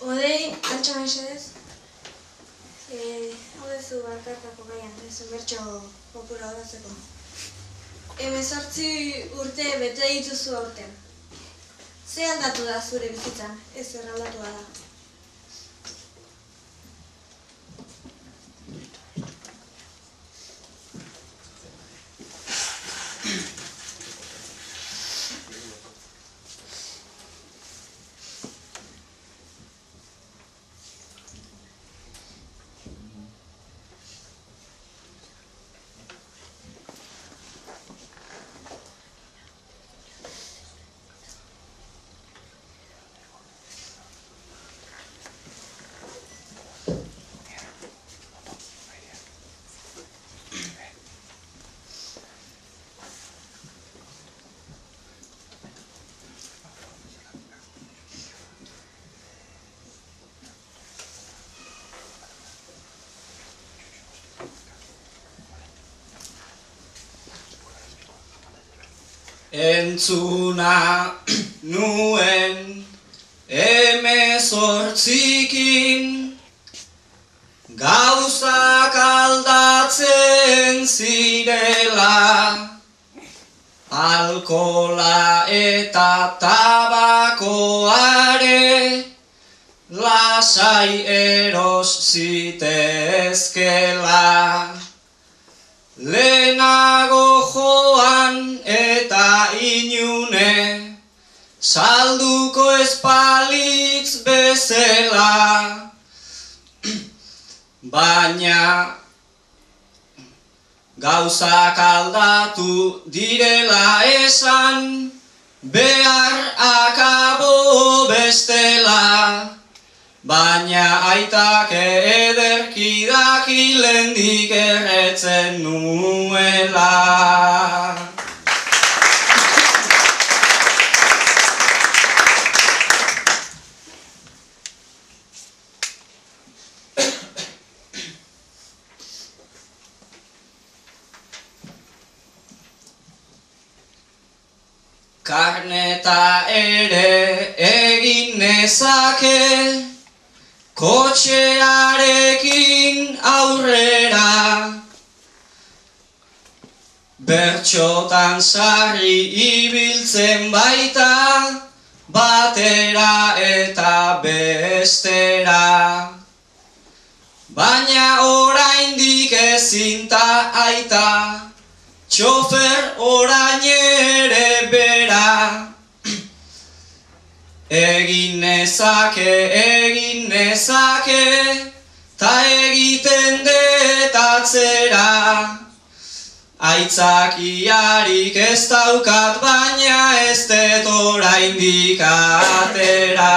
Odei, altxa mesedez. Hau dezu barkartako gaian, ez bertxo popura horatzeko. 18 urte bete dituzu aurten. Ze aldatu da zure bizitzan, ez erraldatu da. Entzuna nuen 18 gauzak aldatzen zirela, alkola eta tabakoare lasai eros zitezkela. Lehenago joan eta inune, salduko espalitz bezala, baina gauzak aldatu direla esan, behar akabo bestela. Baina aitak ederki daki lehendik erretzen nuela. Karneta ere egin nezake, kotxearekin aurrera, bertxotan sarri ibiltzen baita, batera eta bestera. Baina oraindik ezinta aita, txofer orain ere bera. Egin nezake, ta egiten detatzera. Aitzakiarik ez daukat, baina ez dut oraindik atera.